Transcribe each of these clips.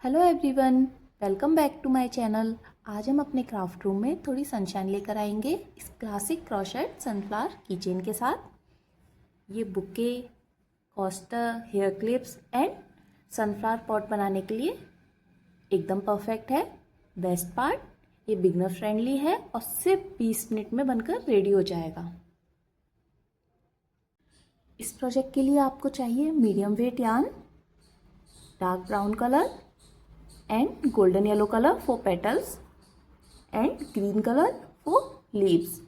Hello everyone, welcome back to my channel. आज हम अपने क्राफ्ट रूम में थोड़ी सनशाइन लेकर आएंगे इस क्लासिक क्रोशेट सनफ्लावर कीचेन के साथ। ये bouquet, coaster, hair clips and sunflower pot बनाने के लिए एकदम परफेक्ट है। बेस्ट पार्ट, ये बिगनर फ्रेंडली है और सिर्फ 20 मिनट में बनकर रेडी हो जाएगा। इस प्रोजेक्ट के लिए आपको चाहिए medium wait yarn, dark brown colour and golden yellow color for petals and green color for leaves।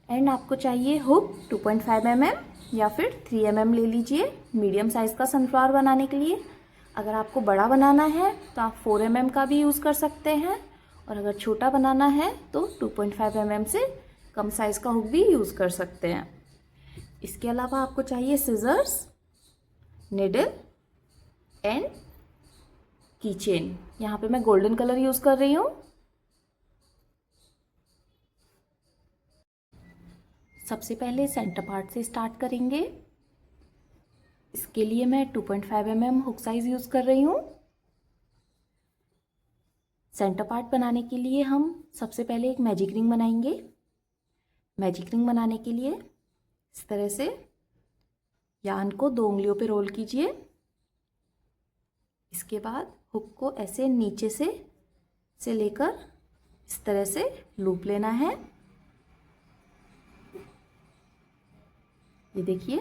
And आपको चाहिए हुक 2.5 mm या फिर 3 mm ले लीजिए मीडियम साइज़ का सनफ्लावर बनाने के लिए। अगर आपको बड़ा बनाना है तो आप 4 mm का भी यूज़ कर सकते हैं, और अगर छोटा बनाना है तो 2.5 mm से कम साइज़ का हुक भी यूज़ कर सकते हैं। इसके अलावा आपको चाहिए सिजर्स, निडल एंड कीचेन। यहाँ पे मैं गोल्डन कलर यूज़ कर रही हूँ। सबसे पहले सेंटर पार्ट से स्टार्ट करेंगे। इसके लिए मैं 2.5 mm हुक साइज यूज़ कर रही हूँ। सेंटर पार्ट बनाने के लिए हम सबसे पहले एक मैजिक रिंग बनाएंगे। मैजिक रिंग बनाने के लिए इस तरह से यार्न को 2 उंगलियों पे रोल कीजिए। इसके बाद हुक को ऐसे नीचे से लेकर इस तरह से लूप लेना है। ये देखिए,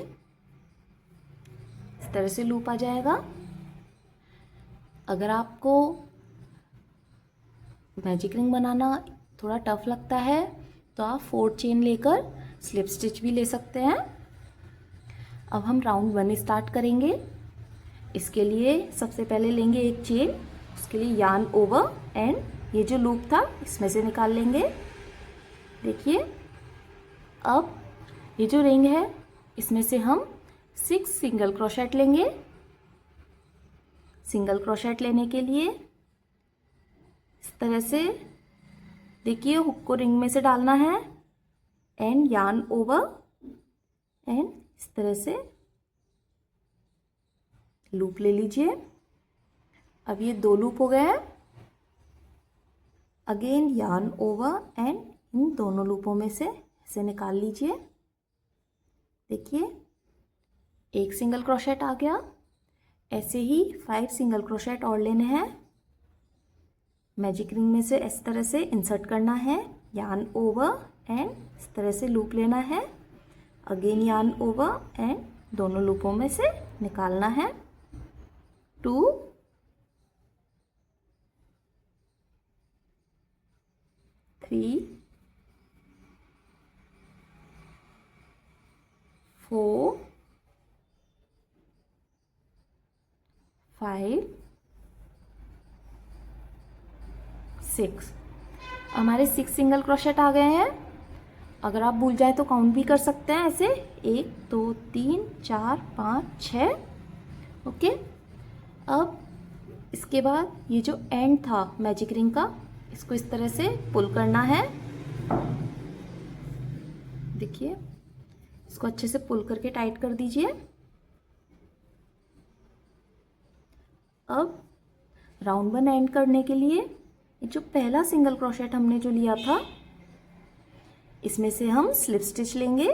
इस तरह से लूप आ जाएगा। अगर आपको मैजिक रिंग बनाना थोड़ा टफ लगता है तो आप 4 चेन लेकर स्लिप स्टिच भी ले सकते हैं। अब हम राउंड 1 स्टार्ट करेंगे। इसके लिए सबसे पहले लेंगे एक चेन, उसके लिए यार्न ओवर एंड ये जो लूप था इसमें से निकाल लेंगे। देखिए, अब ये जो रिंग है इसमें से हम 6 सिंगल क्रोशेट लेंगे। सिंगल क्रोशेट लेने के लिए इस तरह से देखिए हुक को रिंग में से डालना है एंड यार्न ओवर एंड इस तरह से लूप ले लीजिए। अब ये 2 लूप हो गए हैं। Again yarn over and in दोनों लूपों में से इसे निकाल लीजिए। देखिए, एक सिंगल क्रोशेट आ गया। ऐसे ही 5 सिंगल क्रोशेट और लेने हैं। मैजिक रिंग में से इस तरह से इंसर्ट करना है, यार्न ओवर एंड इस तरह से लूप लेना है। अगेन यार्न ओवर एंड दोनों लूपों में से निकालना है। 2 3 4 5 6। हमारे 6 सिंगल क्रोशेट आ गए हैं। अगर आप भूल जाए तो काउंट भी कर सकते हैं ऐसे 1 2 3 4 5 6। ओके, अब इसके बाद ये जो एंड था मैजिक रिंग का, इसको इस तरह से पुल करना है। देखिए, इसको अच्छे से पुल करके टाइट कर दीजिए। अब राउंड 1 एंड करने के लिए ये जो पहला सिंगल क्रोशेट हमने जो लिया था इसमें से हम स्लिप स्टिच लेंगे।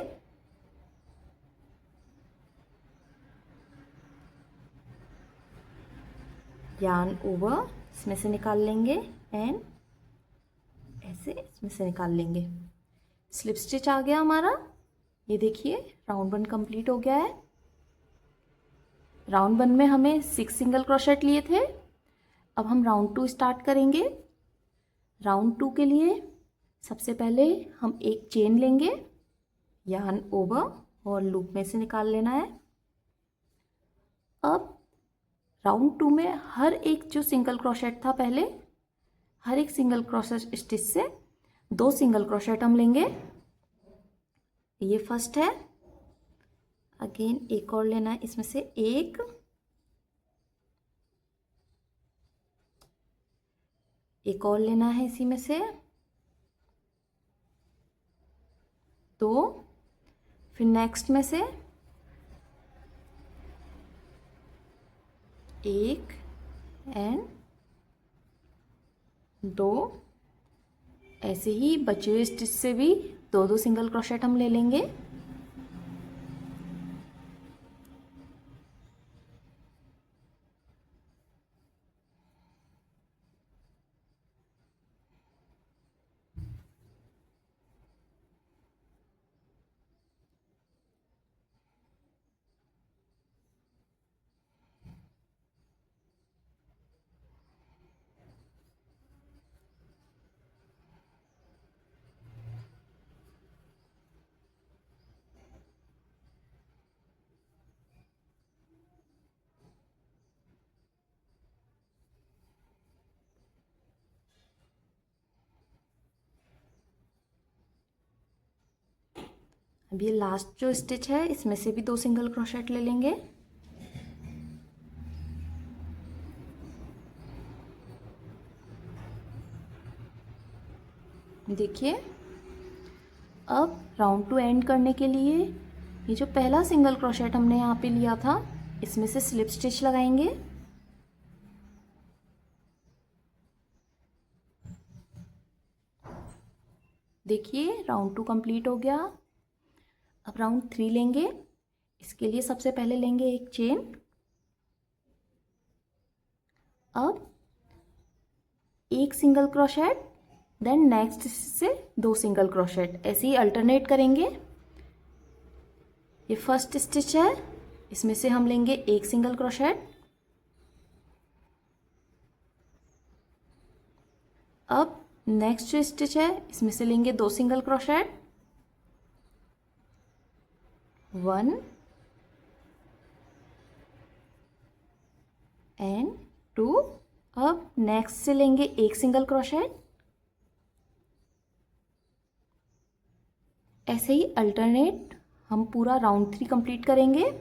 यार्न ओवर इसमें से निकाल लेंगे एंड ऐसे इसमें से निकाल लेंगे। स्लिप स्टिच आ गया हमारा। ये देखिए, राउंड 1 कंप्लीट हो गया है। राउंड 1 में हमें 6 सिंगल क्रोशेट लिए थे। अब हम राउंड 2 स्टार्ट करेंगे। राउंड 2 के लिए सबसे पहले हम एक चेन लेंगे, यार्न ओवर और लूप में से निकाल लेना है। अब राउंड 2 में हर एक जो सिंगल क्रोशेट था पहले, हर एक सिंगल क्रोशेट स्टिच से 2 सिंगल क्रोशेट हम लेंगे। ये फर्स्ट है। अगेन एक और लेना है, इसमें से एक और लेना है, इसी में से 2, फिर नेक्स्ट में से 1 एंड 2। ऐसे ही बचे हुए स्टिच से भी 2 सिंगल क्रोशेट हम ले लेंगे। अब ये लास्ट जो स्टिच है इसमें से भी 2 सिंगल क्रोशेट ले लेंगे। देखिए, अब राउंड टू एंड करने के लिए ये जो पहला सिंगल क्रोशेट हमने यहाँ पे लिया था इसमें से स्लिप स्टिच लगाएंगे। देखिए, राउंड 2 कंप्लीट हो गया। अब राउंड 3 लेंगे। इसके लिए सबसे पहले लेंगे एक चेन। अब एक सिंगल क्रोशेट, देन नेक्स्ट से 2 सिंगल क्रोशेट, ऐसे ही अल्टरनेट करेंगे। ये फर्स्ट स्टिच है, इसमें से हम लेंगे एक सिंगल क्रोशेट। अब नेक्स्ट जो स्टिच है इसमें से लेंगे 2 सिंगल क्रोशेट, 1 एंड 2। अब नेक्स्ट से लेंगे एक सिंगल क्रोशेट। ऐसे ही अल्टरनेट हम पूरा राउंड 3 कंप्लीट करेंगे।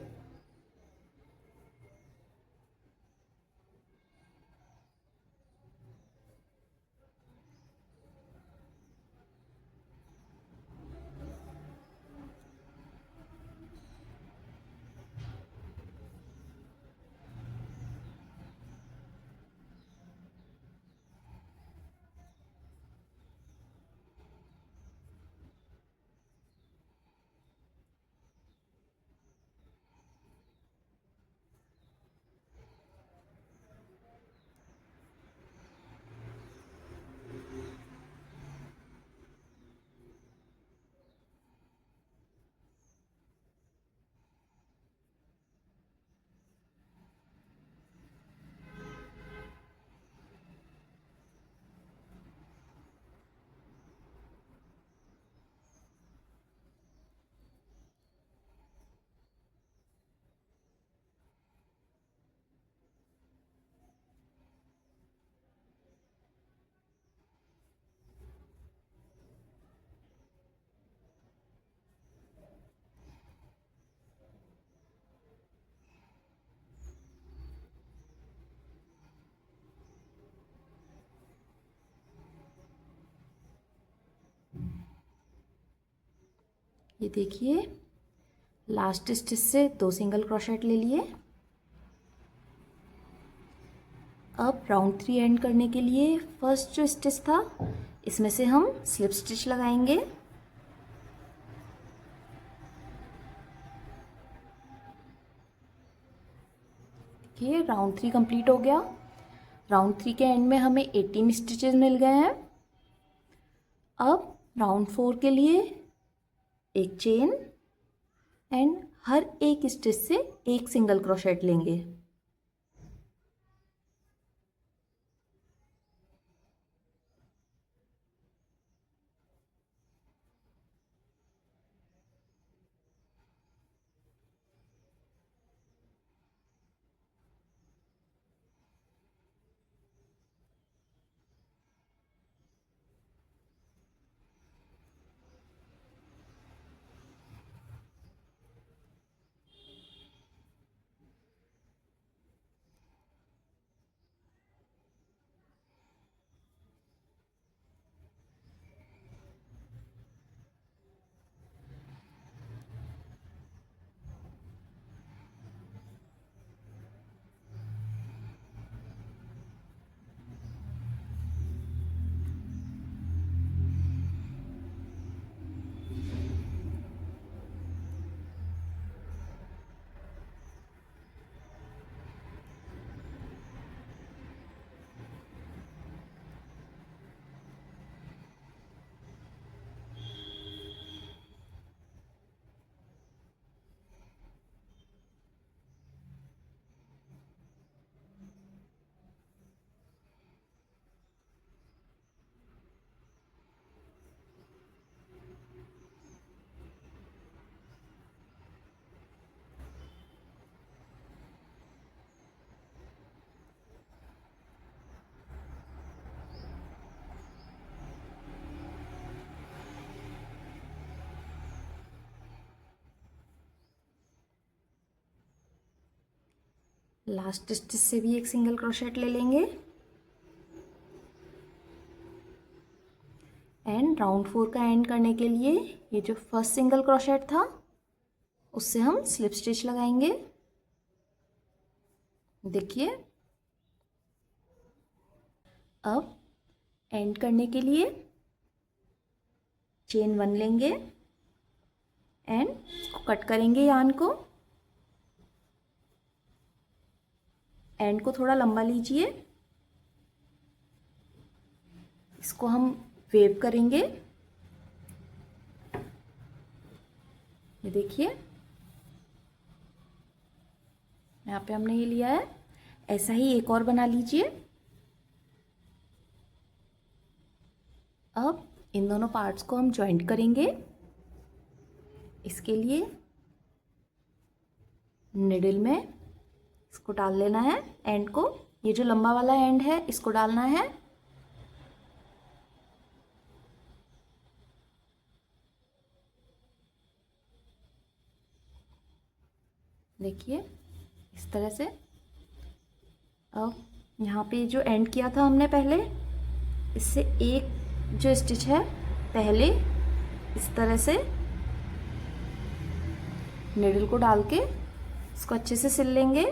ये देखिए, लास्ट स्टिच से 2 सिंगल क्रोशेट ले लिए। अब राउंड 3 एंड करने के लिए फर्स्ट जो स्टिच था इसमें से हम स्लिप स्टिच लगाएंगे। देखिए, राउंड 3 कंप्लीट हो गया। राउंड 3 के एंड में हमें 18 स्टिचेस मिल गए हैं। अब राउंड 4 के लिए एक चेन एंड हर एक स्टिच से एक सिंगल क्रोशेट लेंगे। लास्ट स्टिच से भी एक सिंगल क्रोशेट ले लेंगे एंड राउंड 4 का एंड करने के लिए ये जो फर्स्ट सिंगल क्रोशेट था उससे हम स्लिप स्टिच लगाएंगे। देखिए, अब एंड करने के लिए चेन 1 लेंगे एंड इसको कट करेंगे यार्न को। एंड को थोड़ा लंबा लीजिए, इसको हम वेव करेंगे। ये देखिए, यहाँ पे हमने ये लिया है। ऐसा ही एक और बना लीजिए। अब इन दोनों पार्ट्स को हम जॉइंट करेंगे। इसके लिए निडल में इसको डाल लेना है एंड को। ये जो लंबा वाला एंड है इसको डालना है। देखिए, इस तरह से। अब यहाँ पे जो एंड किया था हमने पहले, इससे एक जो स्टिच है पहले इस तरह से निडल को डाल के इसको अच्छे से सिल लेंगे।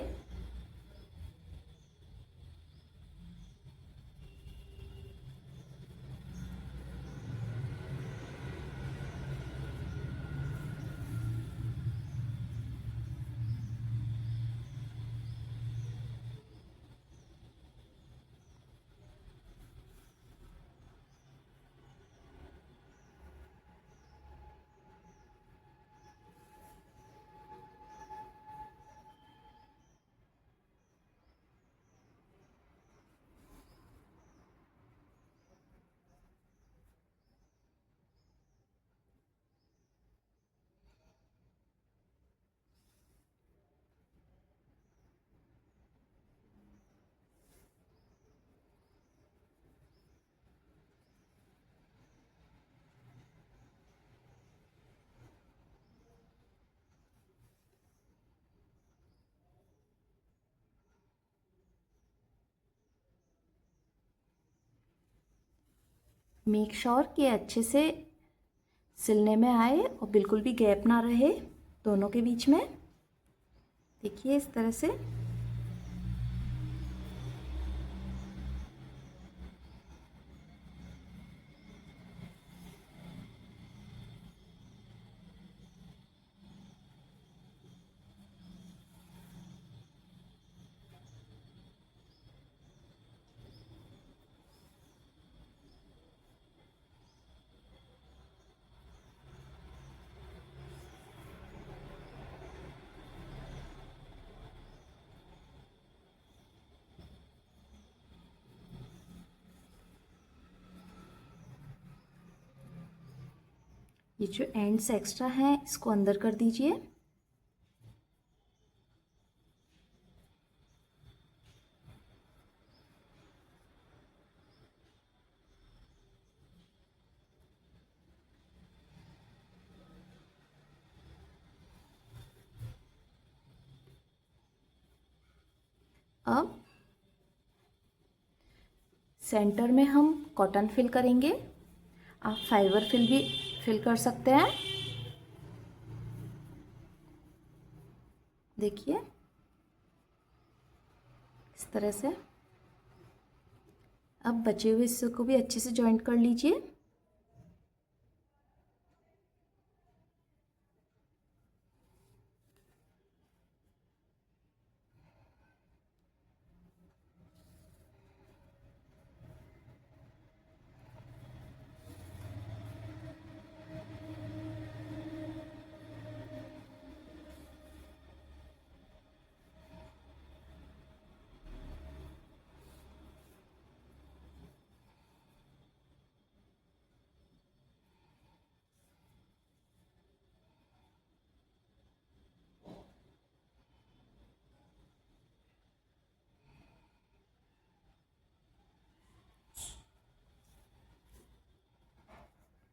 मेक श्योर कि अच्छे से सिलने में आए और बिल्कुल भी गैप ना रहे दोनों के बीच में। देखिए, इस तरह से। ये जो एंड्स एक्स्ट्रा हैं इसको अंदर कर दीजिए। अब सेंटर में हम कॉटन फिल करेंगे। आप फाइबर फिल भी फिल कर सकते हैं। देखिए, इस तरह से। अब बचे हुए हिस्से को भी अच्छे से जॉइंट कर लीजिए।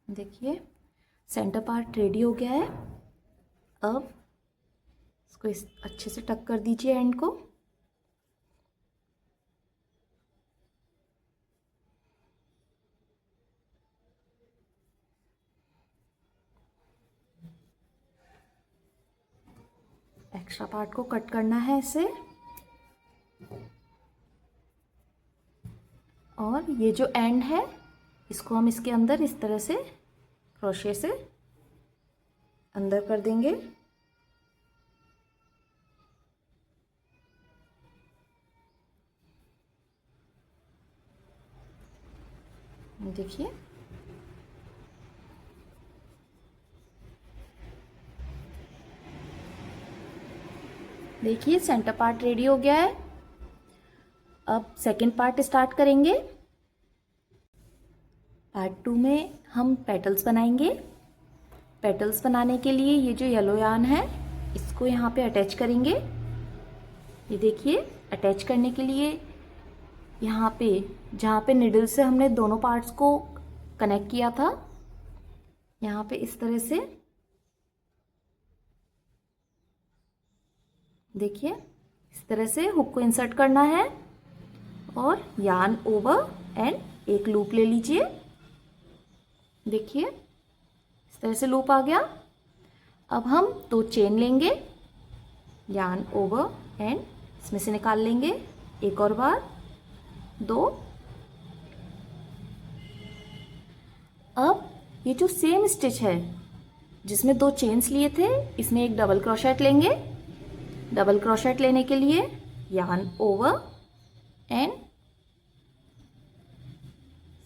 देखिए, सेंटर पार्ट रेडी हो गया है। अब इसको अच्छे से टक कर दीजिए एंड को। एक्स्ट्रा पार्ट को कट करना है ऐसे, और ये जो एंड है इसको हम इसके अंदर इस तरह से क्रोशे से अंदर कर देंगे। देखिए देखिए सेंटर पार्ट रेडी हो गया है। अब सेकंड पार्ट स्टार्ट करेंगे। पार्ट 2 में हम पेटल्स बनाएंगे। पेटल्स बनाने के लिए ये जो येलो यार्न है इसको यहाँ पे अटैच करेंगे। ये देखिए अटैच करने के लिए यहाँ पे जहाँ पे निडल से हमने दोनों पार्ट्स को कनेक्ट किया था, यहाँ पे इस तरह से देखिए इस तरह से हुक को इंसर्ट करना है और यार्न ओवर एंड एक लूप ले लीजिए। देखिए इस तरह से लूप आ गया। अब हम 2 चेन लेंगे, यार्न ओवर एंड इसमें से निकाल लेंगे एक और बार 2। अब ये जो सेम स्टिच है जिसमें 2 चेन्स लिए थे, इसमें एक डबल क्रोशेट लेंगे। डबल क्रोशेट लेने के लिए यार्न ओवर एंड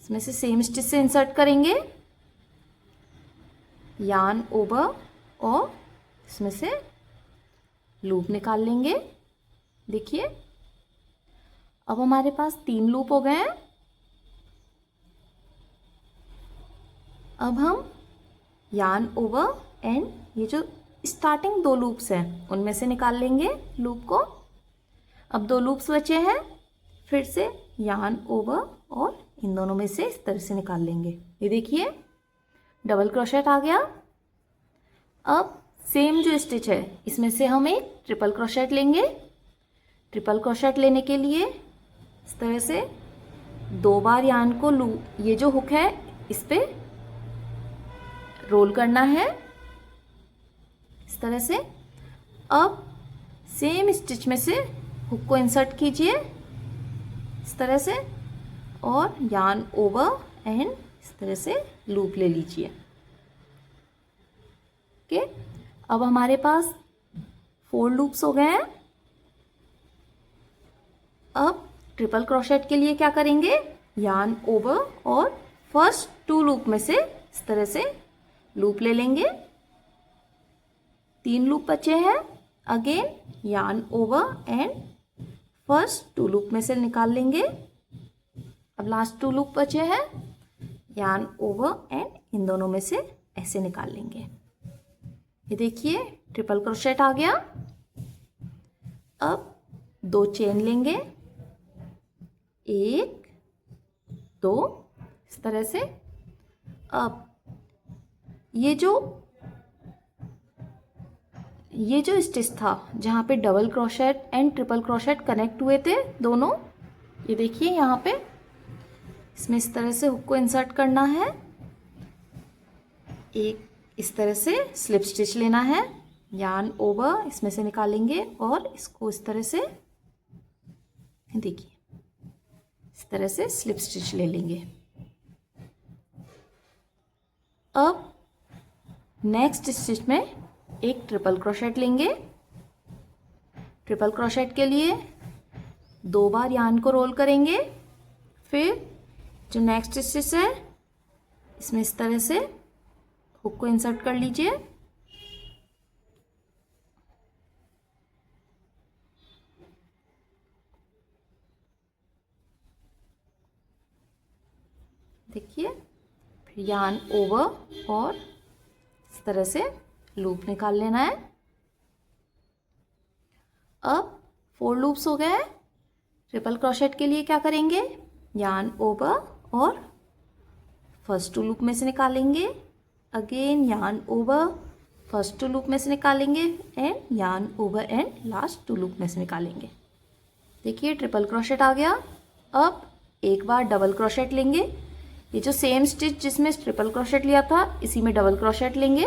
इसमें से सेम स्टिच से इंसर्ट करेंगे, यार्न ओवर और इसमें से लूप निकाल लेंगे। देखिए अब हमारे पास 3 लूप हो गए हैं। अब हम यार्न ओवर एंड ये जो स्टार्टिंग 2 लूप्स हैं उनमें से निकाल लेंगे लूप को। अब 2 लूप्स बचे हैं, फिर से यार्न ओवर और इन दोनों में से इस तरह से निकाल लेंगे। ये देखिए डबल क्रोशेट आ गया। अब सेम जो स्टिच है इसमें से हम एक ट्रिपल क्रोशेट लेंगे। ट्रिपल क्रोशेट लेने के लिए इस तरह से 2 बार यार्न को ये जो हुक है इस पे रोल करना है इस तरह से। अब सेम स्टिच में से हुक को इंसर्ट कीजिए इस तरह से और यार्न ओवर एंड इस तरह से लूप ले लीजिए। ओके, अब हमारे पास 4 लूप्स हो गए हैं। अब ट्रिपल क्रोशेट के लिए क्या करेंगे, यार्न ओवर और फर्स्ट 2 लूप में से इस तरह से लूप ले लेंगे। 3 लूप बचे हैं, again yarn over and first 2 loop में से निकाल लेंगे। अब लास्ट 2 लूप बचे हैं, यार्न ओवर एंड इन दोनों में से ऐसे निकाल लेंगे। ये देखिए ट्रिपल क्रोशेट आ गया। अब 2 चेन लेंगे, 1 2 इस तरह से। अब ये जो स्टिच था जहाँ पे double crochet and triple crochet connect हुए थे दोनों, ये देखिए यहाँ पे इसमें इस तरह से हुक को इंसर्ट करना है। एक इस तरह से स्लिप स्टिच लेना है, यार्न ओवर इसमें से निकालेंगे और इसको इस तरह से देखिए इस तरह से स्लिप स्टिच ले लेंगे। अब नेक्स्ट स्टिच में एक ट्रिपल क्रोशेट लेंगे। ट्रिपल क्रोशेट के लिए 2 बार यार्न को रोल करेंगे, फिर जो नेक्स्ट स्टिच है इसमें इस तरह से हुक को इंसर्ट कर लीजिए। देखिए फिर यार्न ओवर और इस तरह से लूप निकाल लेना है। अब 4 लूप्स हो गए। ट्रिपल क्रोशेट के लिए क्या करेंगे, यार्न ओवर और फर्स्ट 2 लूप में से निकालेंगे, again yarn over first 2 loop में से निकालेंगे and yarn over and last 2 loop में से निकालेंगे। देखिए ट्रिपल क्रोशेट आ गया। अब एक बार डबल क्रोशेट लेंगे, ये जो सेम स्टिच जिसमें ट्रिपल क्रोशेट लिया था इसी में डबल क्रोशेट लेंगे।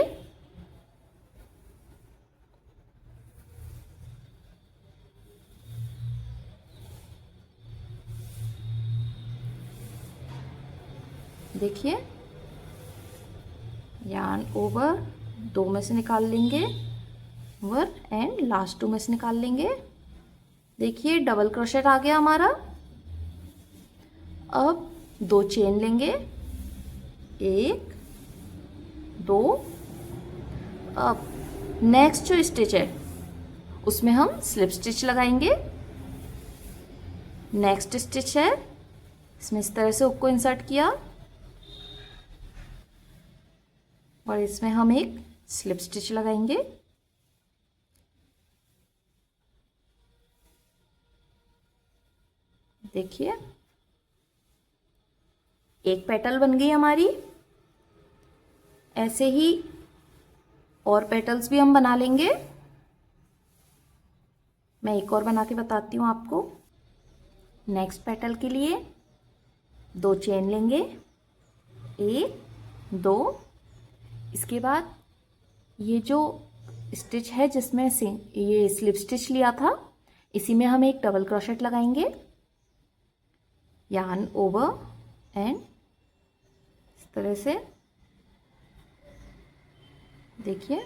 देखिए, यार्न ओवर, 2 में से निकाल लेंगे, ओवर एंड लास्ट 2 में से निकाल लेंगे। देखिए डबल क्रोशेट आ गया हमारा। अब 2 चेन लेंगे, 1 2। अब नेक्स्ट जो स्टिच है उसमें हम स्लिप स्टिच लगाएंगे। नेक्स्ट स्टिच है, इसमें इस तरह से हुक को इंसर्ट किया और इसमें हम एक स्लिप स्टिच लगाएंगे। देखिए एक पेटल बन गई हमारी। ऐसे ही और पेटल्स भी हम बना लेंगे। मैं एक और बना के बताती हूँ आपको। नेक्स्ट पेटल के लिए 2 चेन लेंगे, 1 2। इसके बाद ये जो स्टिच है जिसमें से ये स्लिप स्टिच लिया था, इसी में हम एक डबल क्रोशेट लगाएंगे, यार्न ओवर एंड इस तरह से। देखिए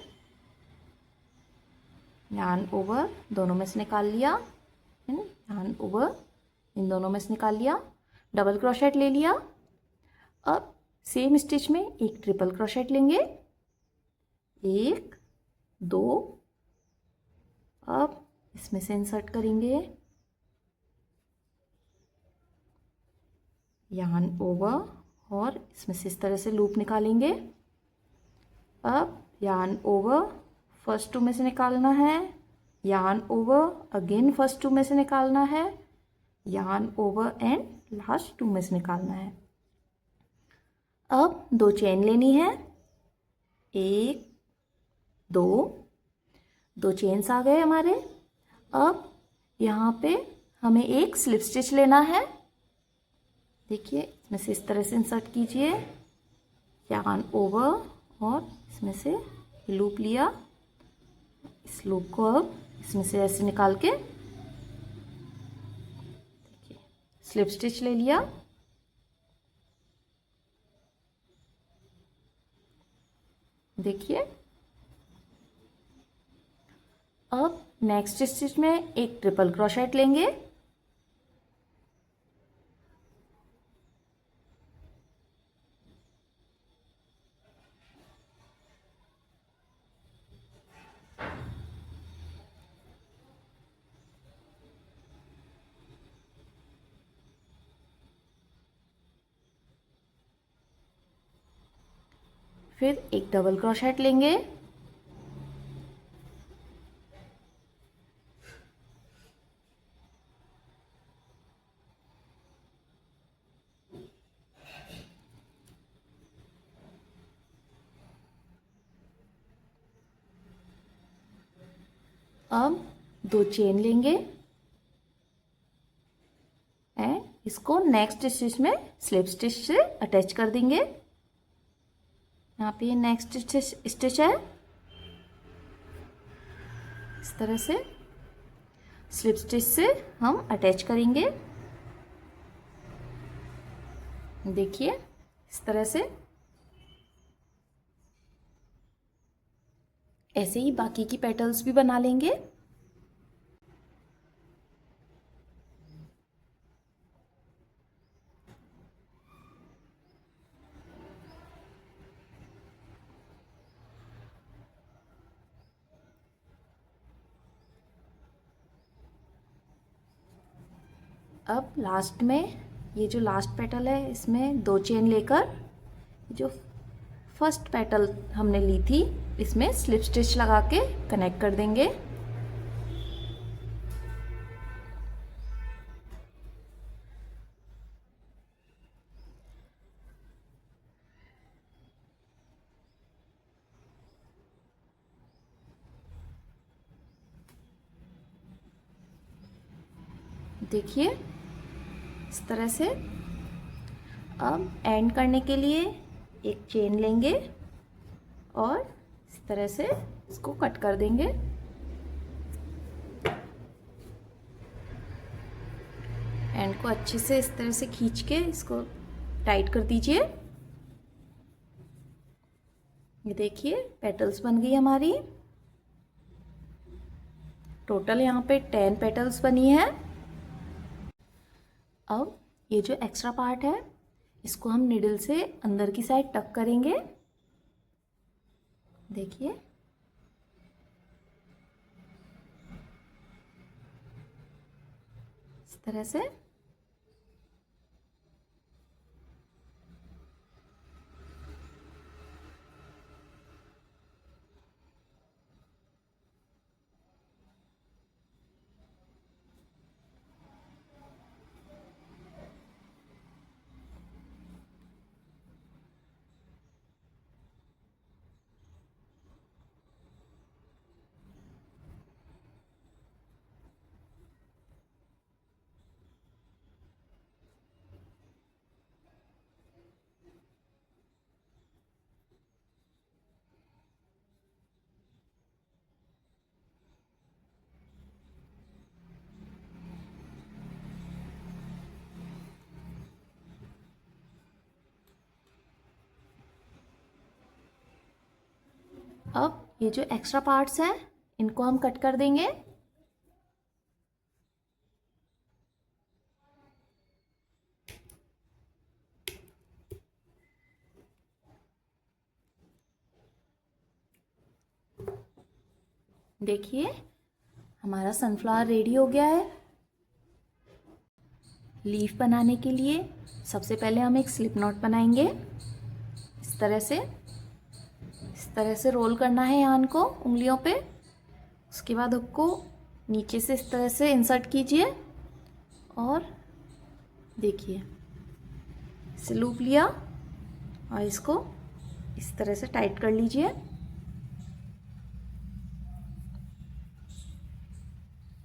यार्न ओवर, दोनों में से निकाल लिया, यार्न ओवर, इन दोनों में से निकाल लिया, डबल क्रोशेट ले लिया। अब सेम स्टिच में एक ट्रिपल क्रोशेट लेंगे, 1 2। अब इसमें से इंसर्ट करेंगे, यार्न ओवर और इसमें से इस तरह से लूप निकालेंगे। अब यार्न ओवर, फर्स्ट 2 में से निकालना है, यार्न ओवर अगेन फर्स्ट 2 में से निकालना है, यार्न ओवर एंड लास्ट 2 में से निकालना है। अब 2 चेन लेनी है, 1 2। 2 चेन्स आ गए हमारे। अब यहाँ पे हमें एक स्लिप स्टिच लेना है। देखिए इसमें से इस तरह से इंसर्ट कीजिए, यार्न ओवर और इसमें से लूप लिया, इस लूप को अब इसमें से ऐसे निकाल के देखिए स्लिप स्टिच ले लिया। देखिए अब नेक्स्ट स्टिच में एक ट्रिपल क्रोशेट लेंगे, फिर एक डबल क्रोशेट लेंगे, अब 2 चेन लेंगे एंड इसको नेक्स्ट स्टिच में स्लिप स्टिच से अटैच कर देंगे। यहाँ पे ये नेक्स्ट स्टिच है, इस तरह से स्लिप स्टिच से हम अटैच करेंगे। देखिए इस तरह से। ऐसे ही बाकी की पेटल्स भी बना लेंगे। अब लास्ट में ये जो लास्ट पेटल है इसमें 2 चेन लेकर जो फर्स्ट पेटल हमने ली थी इसमें स्लिप स्टिच लगा के कनेक्ट कर देंगे। देखिए इस तरह से। अब एंड करने के लिए एक चेन लेंगे और इस तरह से इसको कट कर देंगे। एंड को अच्छे से इस तरह से खींच के इसको टाइट कर दीजिए। ये देखिए पेटल्स बन गई हमारी। टोटल यहाँ पे 10 पेटल्स बनी है। अब ये जो एक्स्ट्रा पार्ट है इसको हम निडल से अंदर की साइड टक करेंगे। देखिए इस तरह से। अब ये जो एक्स्ट्रा पार्ट्स हैं इनको हम कट कर देंगे। देखिए हमारा सनफ्लावर रेडी हो गया है। लीफ बनाने के लिए सबसे पहले हम एक स्लिप नॉट बनाएंगे। इस तरह से रोल करना है यान को उंगलियों पे। उसके बाद हुक को नीचे से इस तरह से इंसर्ट कीजिए और देखिए इसे लूप लिया और इसको इस तरह से टाइट कर लीजिए।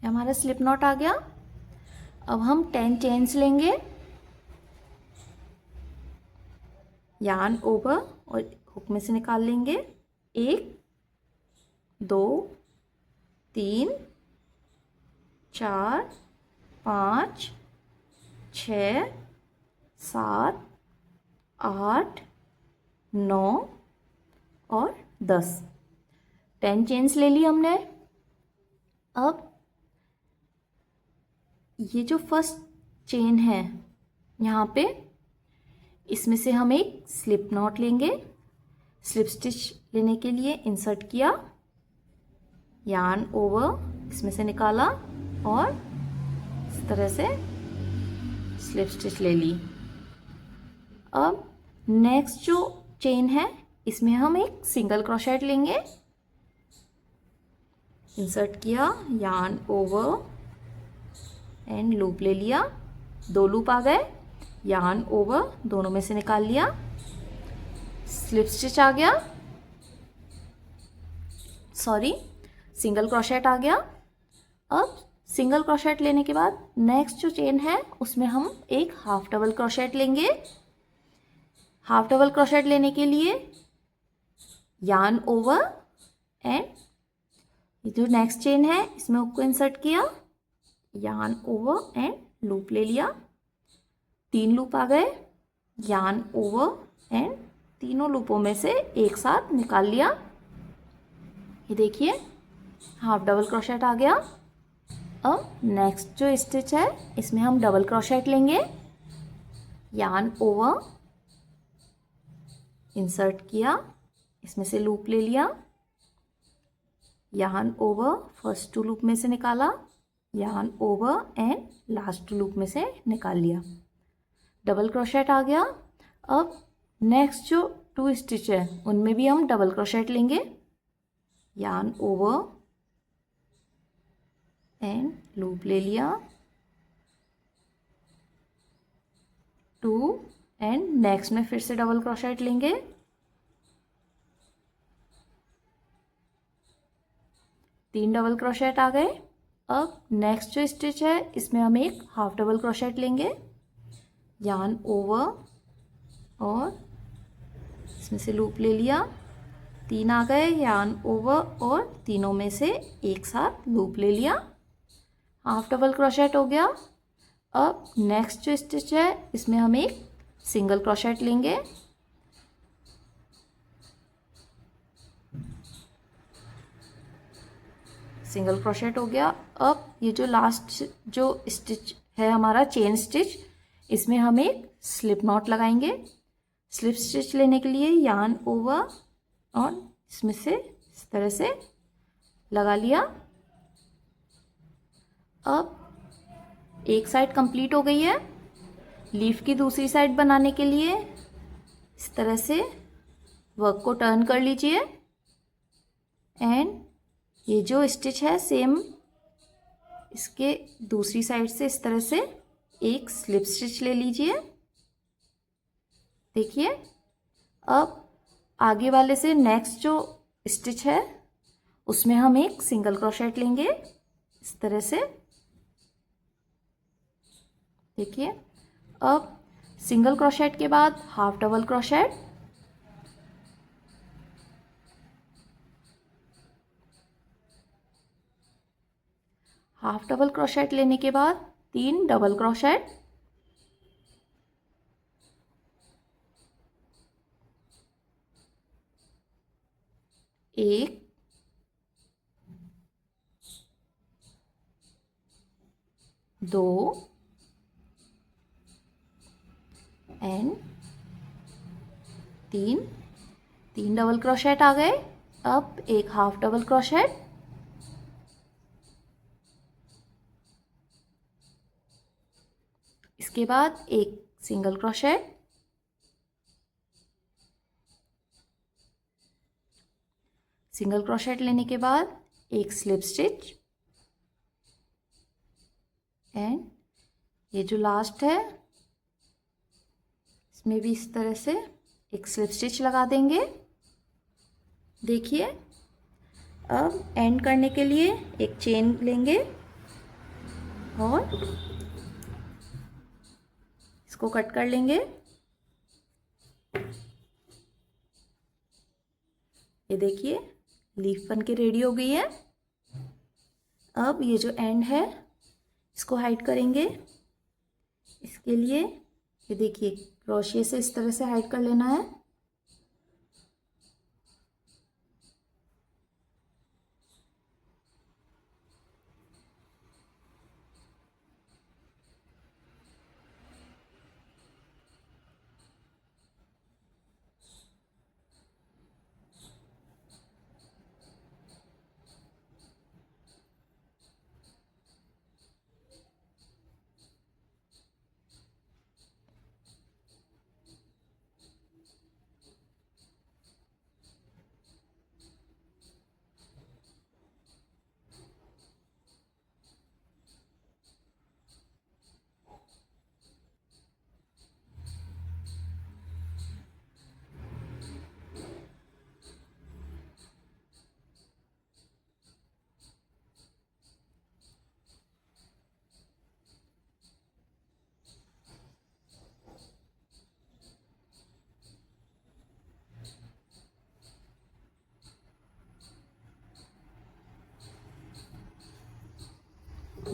हमारा स्लिप नॉट आ गया। अब हम 10 चेन्स लेंगे, यार्न ओवर और हुक में से निकाल लेंगे। 1 2 3 4 5 6 7 8 9 और 10। 10 चेन्स ले ली हमने। अब ये जो फर्स्ट चेन है यहाँ पे, इसमें से हम एक स्लिप नॉट लेंगे। स्लिप स्टिच लेने के लिए इंसर्ट किया, यार्न ओवर इसमें से निकाला और इस तरह से स्लिप स्टिच ले ली। अब नेक्स्ट जो चेन है इसमें हम एक सिंगल क्रोशेट लेंगे। इंसर्ट किया, यार्न ओवर एंड लूप ले लिया। 2 लूप आ गए, यार्न ओवर दोनों में से निकाल लिया, स्लिप स्टिच आ गया, सॉरी सिंगल क्रोशेट आ गया। अब सिंगल क्रोशेट लेने के बाद नेक्स्ट जो चेन है उसमें हम एक हाफ डबल क्रोशेट लेंगे। हाफ डबल क्रोशेट लेने के लिए यार्न ओवर एंड ये जो नेक्स्ट चेन है इसमें हुक को इंसर्ट किया, यार्न ओवर एंड लूप ले लिया। 3 लूप आ गए, यार्न ओवर एंड तीनों लूपों में से एक साथ निकाल लिया। ये देखिए हाफ डबल क्रोशेट आ गया। अब नेक्स्ट जो स्टिच है इसमें हम डबल क्रोशेट लेंगे। यार्न ओवर इंसर्ट किया, इसमें से लूप ले लिया, यार्न ओवर फर्स्ट 2 लूप में से निकाला, yarn over and last loop में से निकाल लिया। डबल क्रोशेट आ गया। अब नेक्स्ट जो 2 स्टिच है उनमें भी हम डबल क्रोशेट लेंगे। यार्न ओवर एंड लूप ले लिया, 2 एंड नेक्स्ट में फिर से डबल क्रोशेट लेंगे। तीन डबल क्रोशेट आ गए। अब नेक्स्ट जो स्टिच है इसमें हम एक हाफ डबल क्रोशेट लेंगे, यार्न ओवर और इसमें से लूप ले लिया। 3 आ गए, यार्न ओवर और तीनों में से एक साथ लूप ले लिया, हाफ डबल क्रोशेट हो गया। अब नेक्स्ट जो स्टिच है इसमें हम एक सिंगल क्रोशेट लेंगे, सिंगल क्रोशेट हो गया। अब ये जो लास्ट जो स्टिच है हमारा चेन स्टिच, इसमें हम एक स्लिप नॉट लगाएंगे। स्लिप स्टिच लेने के लिए यार्न ओवर और इसमें से इस तरह से लगा लिया। अब एक साइड कंप्लीट हो गई है। लीफ की दूसरी साइड बनाने के लिए इस तरह से वर्क को टर्न कर लीजिए एंड ये जो स्टिच है सेम इसके दूसरी साइड से इस तरह से एक स्लिप स्टिच ले लीजिए। देखिए, अब आगे वाले से नेक्स्ट जो स्टिच है उसमें हम एक सिंगल क्रोशेट लेंगे इस तरह से। देखिए, अब सिंगल क्रोशेट के बाद half double crochet, half double crochet लेने के बाद 3 डबल क्रोशेट, एक, दो एंड तीन डबल क्रोशेट आ गए। अब एक हाफ डबल क्रोशेट, इसके बाद एक सिंगल क्रोशेट, सिंगल क्रोशेट लेने के बाद एक स्लिप स्टिच एंड ये जो लास्ट है इसमें भी इस तरह से एक स्लिप स्टिच लगा देंगे। देखिए, अब एंड करने के लिए एक चेन लेंगे और इसको कट कर लेंगे। ये देखिए, लीफ बन के रेडी हो गई है। अब ये जो एंड है इसको हाइड करेंगे। इसके लिए ये देखिए क्रोशिया से इस तरह से हाइड कर लेना है।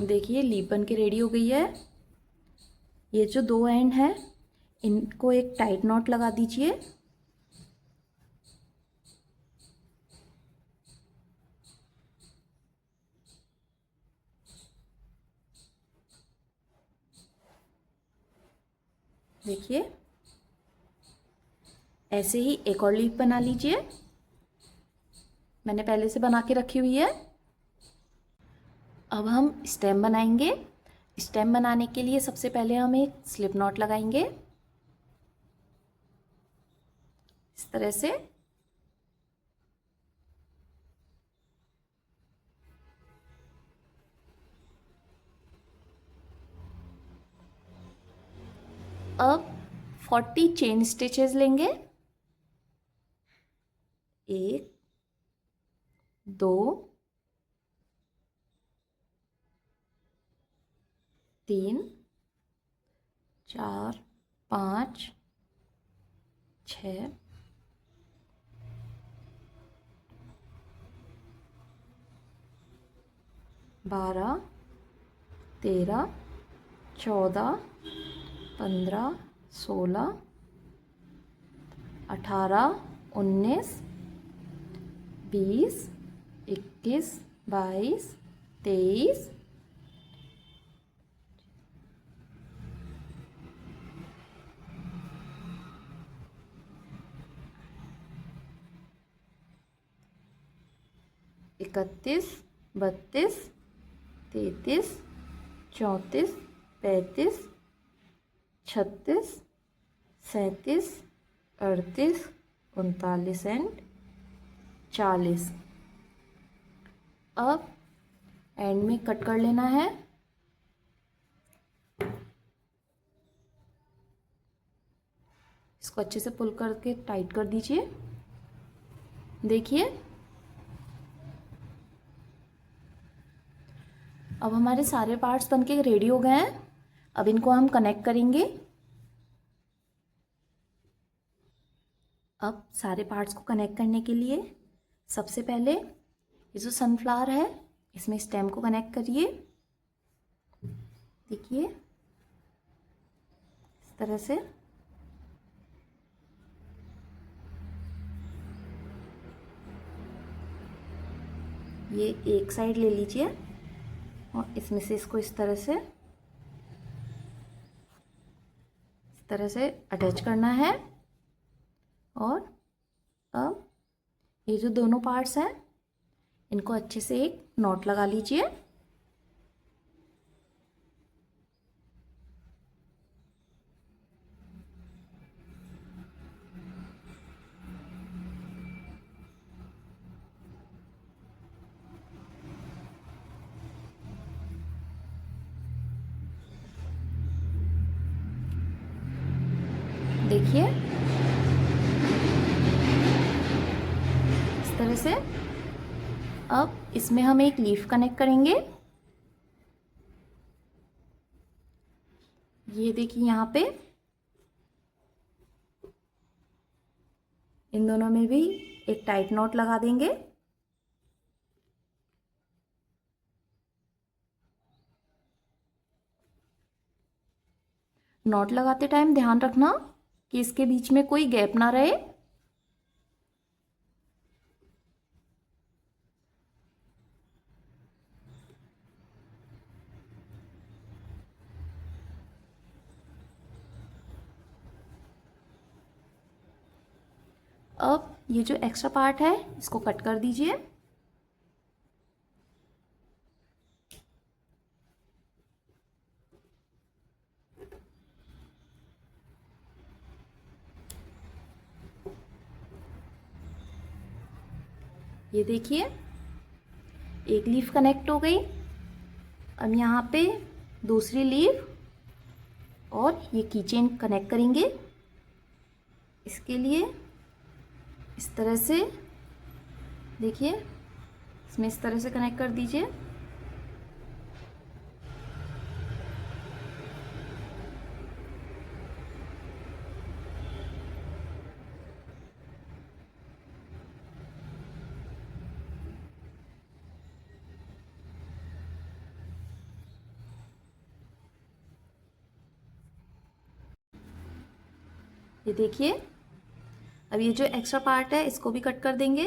देखिए, लीफ बन के रेडी हो गई है। ये जो दो एंड है इनको एक टाइट नॉट लगा दीजिए। देखिए, ऐसे ही एक और लीफ बना लीजिए। मैंने पहले से बना के रखी हुई है। अब हम स्टेम बनाएंगे। स्टेम बनाने के लिए सबसे पहले हम एक स्लिप नॉट लगाएंगे इस तरह से। अब 40 चेन स्टिचेस लेंगे। 1, 2, 3, 4, 5, 6, 12, 13, 14, 15, 16, 18, 19, 20, 21, 22, 23, 31, 32, 33, 34, 35, 36, 37, 38, 39 एंड 40। अब एंड में कट कर लेना है। इसको अच्छे से पुल करके टाइट कर दीजिए। देखिए अब हमारे सारे पार्ट्स बनके रेडी हो गए हैं। अब इनको हम कनेक्ट करेंगे। अब सारे पार्ट्स को कनेक्ट करने के लिए सबसे पहले ये जो सनफ्लावर है इसमें स्टेम को कनेक्ट करिए। देखिए इस तरह से। ये एक साइड ले लीजिए और इसमें से इसको इस तरह से अटैच करना है। और अब ये जो दोनों पार्ट्स हैं इनको अच्छे से एक नॉट लगा लीजिए। देखिए इस तरह से। अब इसमें हम एक लीफ कनेक्ट करेंगे। ये देखिए यहाँ पे इन दोनों में भी एक टाइट नॉट लगा देंगे। नॉट लगाते टाइम ध्यान रखना कि इसके बीच में कोई गैप ना रहे। अब ये जो एक्स्ट्रा पार्ट है इसको कट कर दीजिए। ये देखिए एक लीफ कनेक्ट हो गई। अब यहाँ पे दूसरी लीफ और ये कीचेन कनेक्ट करेंगे। इसके लिए इस तरह से देखिए इसमें इस तरह से कनेक्ट कर दीजिए। ये देखिए अब ये जो एक्स्ट्रा पार्ट है इसको भी कट कर देंगे।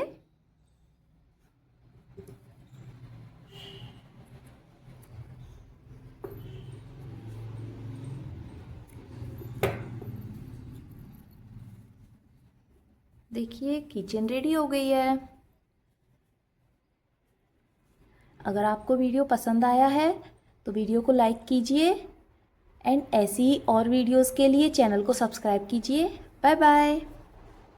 देखिए किचन रेडी हो गई है। अगर आपको वीडियो पसंद आया है तो वीडियो को लाइक कीजिए एंड ऐसी ही और वीडियोस के लिए चैनल को सब्सक्राइब कीजिए। Bye bye.